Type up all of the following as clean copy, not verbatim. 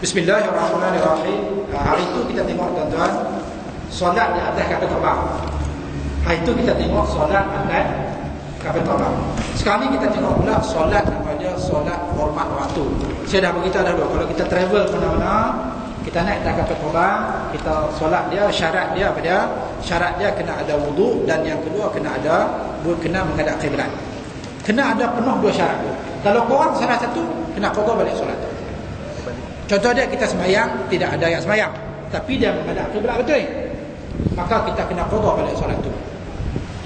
Bismillahirrahmanirrahim. Hari itu kita tengok tuan-tuan, solat di atas kapal terbang. Hari itu kita tengok solat atas kapal terbang. Sekarang ni kita tengok pula solat apa dia, solat hormat waktu. Saya dah beritahu dah dulu, kalau kita travel mana-mana, kita naik atas kapal terbang, kita solat dia, syarat dia apa dia? Syarat dia kena ada wuduk, dan yang kedua kena menghadap kiblat. Kena ada penuh dua syarat tu. Kalau korang salah satu, kena qada balik solat tu. Contoh dia, kita sembahyang tidak ada ayat sembahyang, tapi dia menghadap kiblat betul, maka kita kena qada balik solat tu.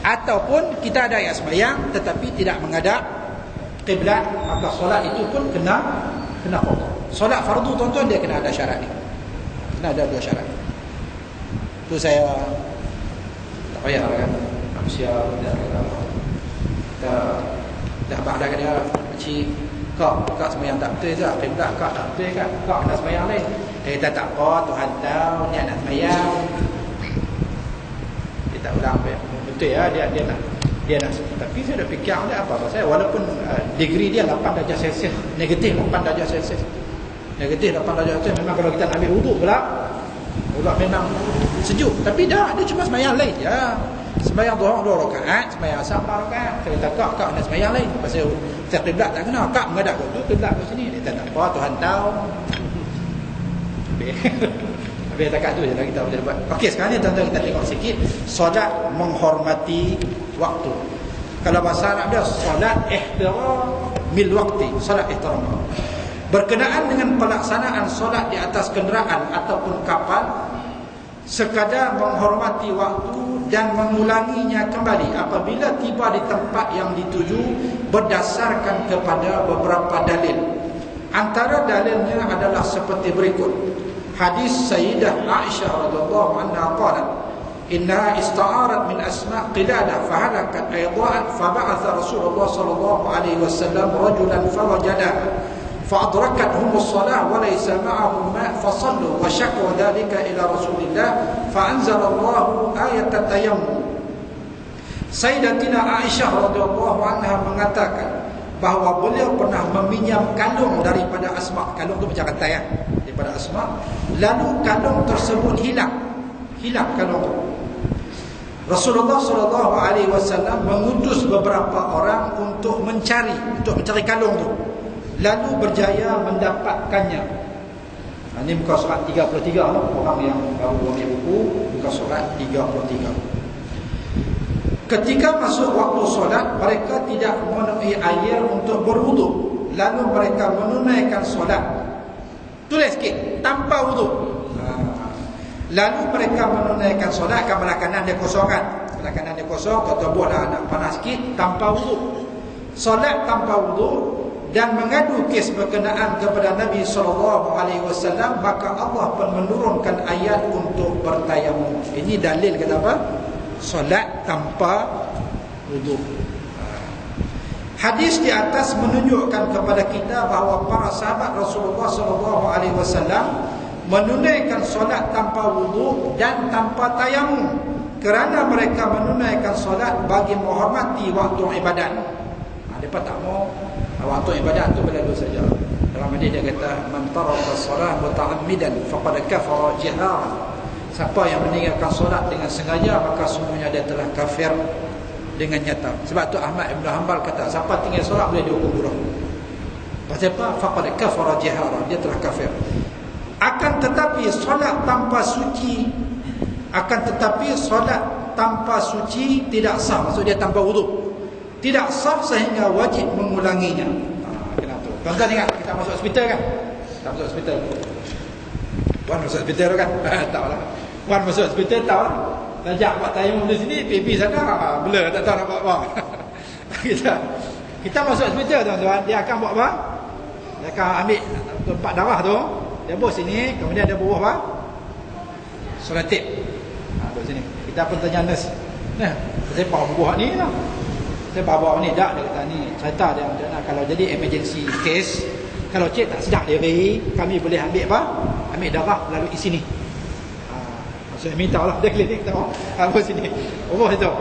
Ataupun kita ada ayat sembahyang tetapi tidak menghadap kiblat, maka solat itu pun kena qada. Solat fardu tuan-tuan, dia kena ada syarat ni. Kena ada dua syarat. Tu saya tak payah kan, manusia dah bahagia dia cik kau sembahyang tak betul je, kiblat kau tak betul kan, kau nak sembahyang lain. Kita tak apa, Tuhan tahu ni nak sembahyang. Kita ulang betul ya, dia nak. Tapi saya dah fikir dia apa pasal walaupun degree dia 8 darjah Celsius, negatif 8 darjah Celsius. Negatif 8 darjah Celsius, memang kalau kita nak ambil wuduk pula memang sejuk, tapi dia cuma sembahyang lain je. Sembahyang zuhur 2 rakaat, sembahyang asar 4 rakaat. Saya kata kak nak sembahyang lain pasal kiblat tak kena, kak menghadap ke tu, kiblat ke sini. Dia tak apa, Tuhan tahu. Habis takat tu je lah kita boleh buat. Okey, sekarang ni tuan-tuan kita tengok sikit solat menghormati waktu. Kalau bahasa Arab dia solat ihtiram mil waqti, solat ihtiram. Berkenaan dengan pelaksanaan solat di atas kenderaan ataupun kapal, sekadar menghormati waktu dan mengulanginya kembali apabila tiba di tempat yang dituju berdasarkan kepada beberapa dalil. Antara dalilnya adalah seperti berikut. Hadis Sayyidah Aisyah radhiyallahu anha qalat, "Inna ista'arat min asma' qiladah fahalakat aydan faba'atha Rasulullah sallallahu alaihi wasallam rajulan fawajadaha فأدركتهم الصلاة وليس معهم ماء فصلوا وشكوا ذلك إلى رسول الله فأنزل الله آية التيمم." Sayyidatina Aisyah radhiyallahu anha mengatakan bahawa beliau pernah meminjam kalung daripada Asma'. Kalung tu macam kata ya, daripada Asma'. Lalu kalung tersebut hilang kalung tu. Rasulullah sallallahu alaihi wasallam mengutus beberapa orang untuk mencari kalung tu, lalu berjaya mendapatkannya. Ini muka surat 33 lah. Orang yang baru ambil buku, muka surat 33. Ketika masuk waktu solat, mereka tidak memenuhi air untuk berwuduk, lalu mereka menunaikan solat. Tulis sikit, tanpa wuduk. Lalu mereka menunaikan solat, kan belah kanan dia kosong kan, belah kanan dia kosong, kata buatlah nak panas sikit, tanpa wuduk. Solat tanpa wuduk dan mengadu kes berkenaan kepada Nabi SAW, maka Allah pun menurunkan ayat untuk bertayamum. Ini dalil kata apa? Solat tanpa wuduk. Hadis di atas menunjukkan kepada kita bahawa para sahabat Rasulullah SAW menunaikan solat tanpa wuduk dan tanpa tayamum, kerana mereka menunaikan solat bagi menghormati waktu ibadat. Mereka tak mau waktu ibadat tu berlalu saja. Dalam hadis dia kata, "Man taraka as-salah muta'ammidan faqad kafara jihara." Siapa yang meninggalkan solat dengan sengaja, maka semuanya dia telah kafir dengan nyata. Sebab tu Ahmad Ibn Hanbal kata, siapa tinggal solat boleh dihukum bunuh. Pasal apa? Faqad kafara jihara, dia telah kafir. Akan tetapi solat tanpa suci tidak sah. Maksud dia tanpa wuduk tidak sah sehingga wajib mengulanginya. Kenapa? Tuan-tuan ingat kita masuk hospital kan? Tak masuk hospital. Wan masuk hospital kan? Taklah. Wan masuk hospital tahu. Lajak buat tayamum di sini, pipi sana blur, tak tahu nak buat apa. kita masuk hospital tuan-tuan, dia akan buat apa? Dia akan ambil tempat darah tu, dia bawa sini, kemudian dia bawa apa? Selotip. Bawa sini. Kita pun tanya nurse. Nah, saya buat ni lah. Saya bawa ni dak, dia kata ni cerita dia kalau jadi emergency case, kalau cik tak sedap diri, kami boleh ambil apa? Ambil darah lalu isi ni. Maksudnya minta lah dia klinik tahu. Apa sini. Oh itu.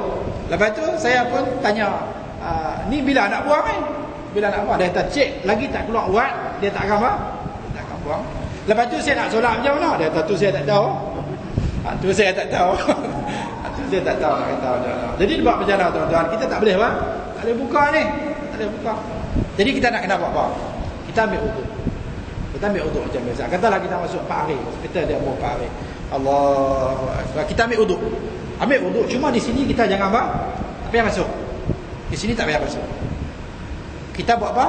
Lepas tu saya pun tanya, ni bila nak buang kan? Bila nak buang? Dia kata cik lagi tak keluar urat, dia tak akan apa? Tak akan buang. Lepas tu saya nak solat macam mana? Dia kata tu saya tak tahu. Tu saya tak tahu. Tu saya tak tahu nak kata macam mana. Jadi buat macam mana tuan-tuan? Kita tak boleh bang. Tak boleh buka ni. Tak boleh buka. Jadi kita nak kena buat apa? Kita ambil uduk. Kita ambil uduk macam biasa. Katalah kita masuk 4 hari. Hospital dia mau 4 hari. Allahu Akbar. Kita ambil uduk. Ambil uduk. Cuma di sini kita jangan apa? Tak payah masuk. Di sini tak payah masuk. Kita buat apa?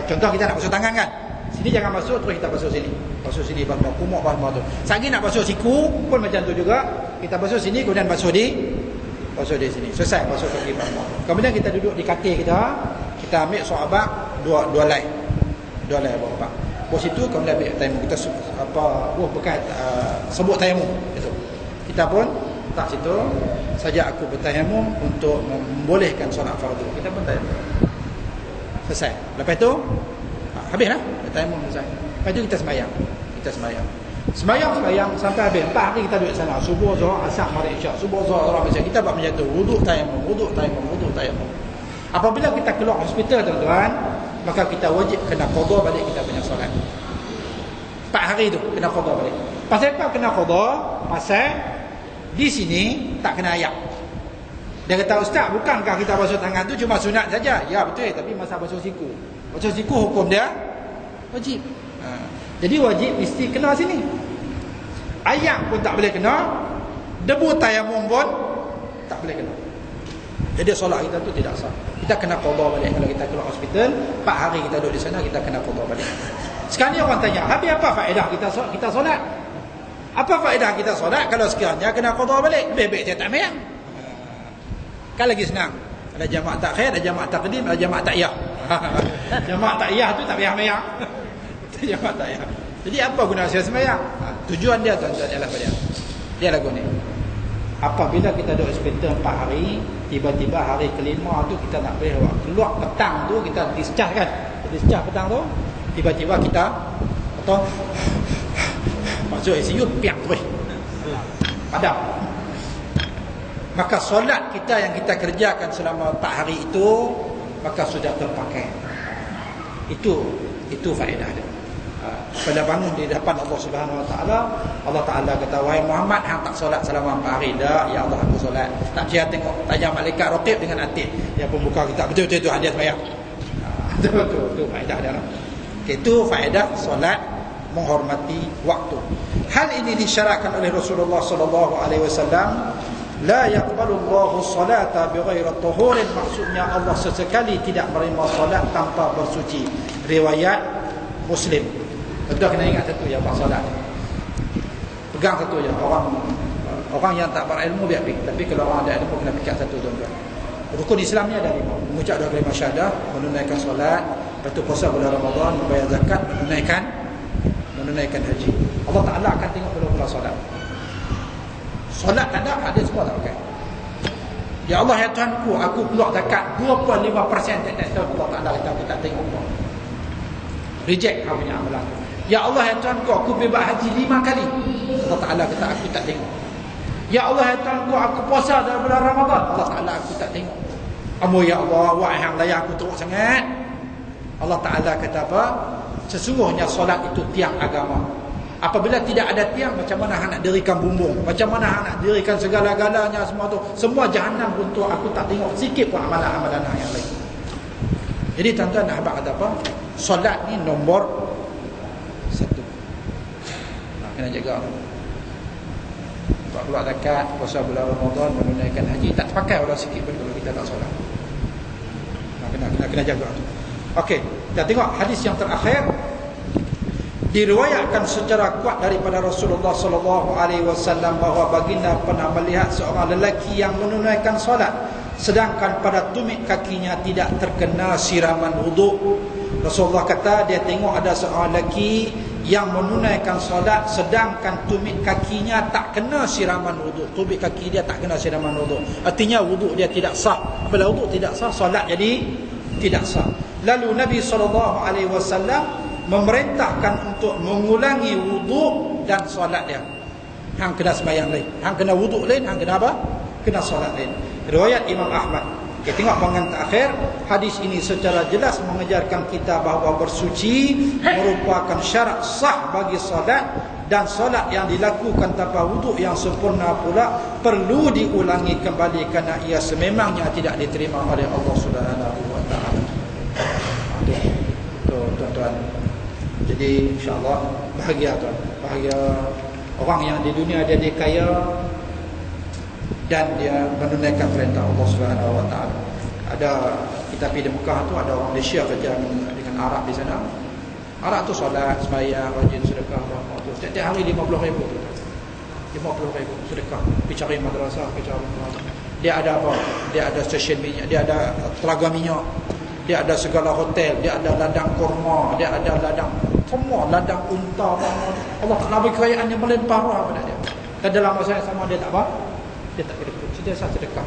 Contoh kita nak basuh tangan kan? Sini jangan basuh, terus kita basuh sini. Basuh sini, basuh kumuk, basuh tu. Sagi nak basuh siku pun macam tu juga. Kita basuh sini, kemudian basuh di sini. Selesai basuh kaki basuh. Kemudian kita duduk di katil kita. Kita ambil sahabat dua lay. Dua lay apa? Bos itu kemudian ambil tayamum. Kita bekas sebut tayamum itu. Kita pun tak situ saja aku bertayamum untuk membolehkan solat fardu. Kita pun tayamum. Selesai. Lepas tu habislah bertayamum selesai. Lepas tu kita sembahyang. Sembahyang sampai habis. 4 hari kita duduk sana. Subuh, zuhur, asar, maghrib, isyak. Subuh, zuhur, asar, maghrib. Kita buat macam tu. Wuduk tayamum. Apabila kita keluar hospital tuan-tuan, maka kita wajib kena qada balik kita punya solat. 4 hari tu kena qada balik. Pasal apa kena qada? Pasal di sini tak kena ayat. Dia kata, ustaz, bukankah kita basuh tangan tu cuma sunat saja? Ya betul, tapi masa basuh siku. Basuh siku hukum dia wajib. Jadi wajib mesti kena sini. Ayat pun tak boleh kena. Debu tayamum pun tak boleh kena. Jadi solat kita tu tidak sah. Kita kena qada balik. Kalau kita keluar hospital 4 hari kita duduk di sana, kita kena qada balik. Sekarang ni orang tanya, habis apa faedah kita solat? Apa faedah kita solat kalau sekiranya kena qada balik? Bebek saya tak mayang. Kan lagi senang. Ada jamaah takhir, ada jamaah taqdim, ada jamaah ta'iyah. Jamaah ta'iyah tu tak payah mayang. Itu jamaah ta'iyah. Jadi apa guna saya sembahyang? Tujuan dia tuan-tuan ialah pada dia lagu ni. Apabila kita duduk hospital 4 hari, tiba-tiba hari kelima tu kita nak boleh keluar petang tu, kita discharge kan. Discharge petang tu, tiba-tiba kita atau masuk ICU piak tu padam. Maka solat kita yang kita kerjakan selama 4 hari itu maka sudah terpakai. Itu faedah dia. Pada bangun di depan Allah Subhanahu Wa Taala, Allah Taala kata, wahai Muhammad, hang tak solat selama 4 hari dah. Ya Allah, aku solat. Tak percaya tengok tanya malaikat raqib dengan atid. Dia pun buka kitab. Betul-betul hadiah sembahyang. Itu faedah dia. Itu faedah solat menghormati waktu. Hal ini disyaratkan oleh Rasulullah sallallahu alaihi wasallam. La yaqbalu Allahu salata bighairi tahurin, maksudnya Allah sesekali tidak menerima solat tanpa bersuci. Riwayat Muslim. Kita kena ingat satu ya, bab solat. Pegang satu je. Orang yang tak berilmu biar pergi, tapi kalau orang ada ilmu kena fikir satu tuan-tuan. Rukun Islam ni ada 5. Mengucap 2 kalimah syahadah, menunaikan solat, lepas tu puasa bulan Ramadan, membayar zakat, menunaikan haji. Allah Taala akan tengok betul-betul solat. Solat tak ada, hadis semua tak pakai. Ya Allah ya Tuhanku, aku keluar zakat 25% tak tahu Allah Taala kata aku tak tengok pun. Reject kau punya amalan. Ya Allah ya Tuhanku, aku bebas haji 5 kali. Allah Taala kata aku tak tengok. Ya Allah ya Tuhanku, aku puasa dalam bulan Ramadan. Allah Taala aku tak tengok. Amu ya Allah, wahai hang layak aku teruk sangat. Allah Taala kata apa? Sesungguhnya solat itu tiang agama. Apabila tidak ada tiang, macam mana hang nak dirikan bumbung? Macam mana hang nak dirikan segala-galanya semua tu? Semua jahanam untuk aku tak tengok sikit pun amalan-amalan yang lain. Jadi tuan-tuan nak habaq kata apa? Solat ni nombor 1. Kena jaga. Buat keluar zakat, puasa bulan Ramadan, menunaikan haji, tak terpakai orang sikit pun kalau kita tak solat. Kena jaga tu. Okey, kita tengok hadis yang terakhir. Diriwayatkan secara kuat daripada Rasulullah sallallahu alaihi wasallam bahawa baginda pernah melihat seorang lelaki yang menunaikan solat sedangkan pada tumit kakinya tidak terkena siraman wuduk. Rasulullah kata dia tengok ada seorang lelaki yang menunaikan solat sedangkan tumit kakinya tak kena siraman wuduk. Tumit kaki dia tak kena siraman wuduk. Artinya wuduk dia tidak sah. Apabila wuduk tidak sah, solat jadi tidak sah. Lalu Nabi sallallahu alaihi wasallam memerintahkan untuk mengulangi wuduk dan solat dia. Hang kena sembahyang lain, hang kena wuduk lain, hang kena apa? Kena solat lain. Riwayat Imam Ahmad. Okay, tengok pengantar akhir. Hadis ini secara jelas mengajarkan kita bahawa bersuci merupakan syarat sah bagi solat, dan solat yang dilakukan tanpa wuduk yang sempurna pula perlu diulangi kembali kerana ia sememangnya tidak diterima oleh Allah Subhanahu wa taala. Tuan-tuan. Jadi insya-Allah bahagia tuan. Bahagia orang yang di dunia dia kaya dan dia menunaikan perintah Allah Subhanahu wa taala. Ada kita pergi di Mekah tu, ada orang Malaysia kerja dengan Arab di sana. Arab tu solat, sembahyang, rajin sedekah apa tu. Setiap hari 50,000 tu. 50,000 sedekah. Pergi cari madrasah, pergi cari madrasah. Dia ada apa? Dia ada stesen minyak, dia ada telaga minyak, dia ada segala hotel, dia ada ladang kurma, dia ada ladang semua, ladang unta. Allah Taala beri kekayaan yang melimpah ruah pada dia. Dan dalam masa yang sama dia tak apa? Dia tak kira dia sedekah.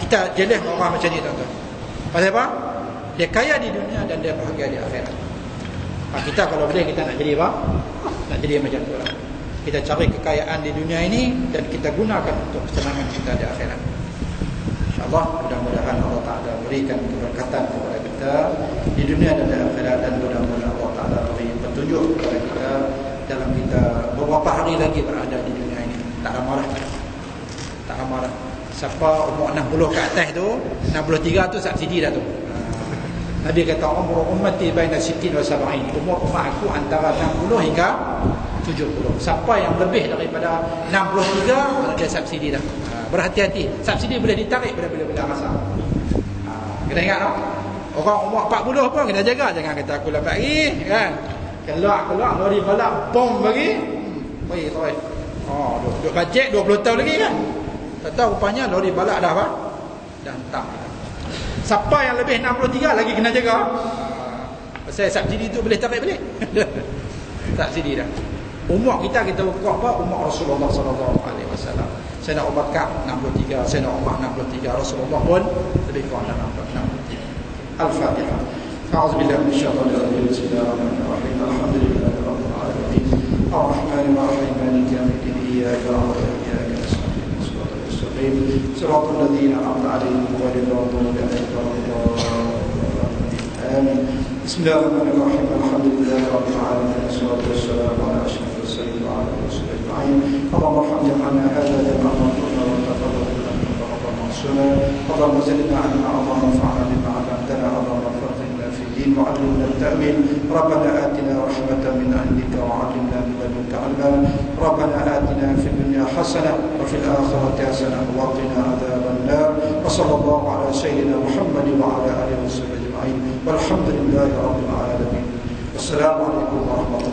Kita jelas orang macam ni tuan-tuan. Pasal apa? Dia kaya di dunia dan dia bahagia di akhirat. Kita kalau boleh kita nak jadi apa? Nak jadi macam tu lah. Kita cari kekayaan di dunia ini dan kita gunakan untuk kesenangan kita di akhirat. InsyaAllah mudah-mudahan Allah Ta'ala berikan keberkatan kepada kita di dunia dan di akhirat, dan mudah-mudahan Allah Ta'ala beri petunjuk kepada kita dalam kita beberapa hari lagi berada di dunia ini. Tak ramah. Siapa umur 60 ke atas tu, 63 tu subsidi dah tu. Nabi kata umur ummati baina 60 wa 70. Umur umat aku antara 60 hingga 70. Siapa yang lebih daripada 63 dia subsidi dah. Berhati-hati. Subsidi boleh ditarik bila-bila masa. Kena ingat tak? Orang umur 40 pun kena jaga, jangan kata aku lambat lagi kan. Keluar lori balap bom bagi. Baik terus. Duk bajet 20 tahun lagi kan. Tak tahu rupanya lori balak dah apa? Dah hentam. Siapa yang lebih 63 lagi kena jaga. Pasal subsidi tu boleh tarik balik. Subsidi dah. Umur kita ukur apa? Umur Rasulullah sallallahu alaihi wasallam. Sayyidina Abu Bakar 63, Sayyidina Umar 63, Rasulullah pun lebih kurang dalam 63. Al-Fatihah. A'udzubillahi minasyaitonir rajim. Bismillahirrahmanirrahim. Alhamdulillahi rabbil alamin. Ar-Rahmanir Rahim. Maliki yaumiddin. Iyyaka na'budu wa iyyaka nasta'in. صراط الذين أنعمت عليهم غير المغضوب عليهم ولا الضالين. آمين. بسم الله الرحمن الرحيم. الحمد لله رب العالمين، والصلاة والسلام على أشرف المرسلين وعلى آله وصحبه أجمعين. اللهم ارحم جمعنا هذا جمعا مرحوما وتقبل منا رمضان معصوما. اللهم زدنا علما، اللهم انفعنا بما علمتنا، اللهم فقهنا في الدين وعلمنا التأويل. ربنا آتنا رحمة من عندك وعلمنا من لدنك علما. ربنا آتنا في الدنيا حسنة وفي الآخرة حسنة وقنا عذاب النار. وصلى الله على سيدنا محمد وعلى آله وصحبه أجمعين، والحمد لله رب العالمين. والسلام عليكم ورحمة الله.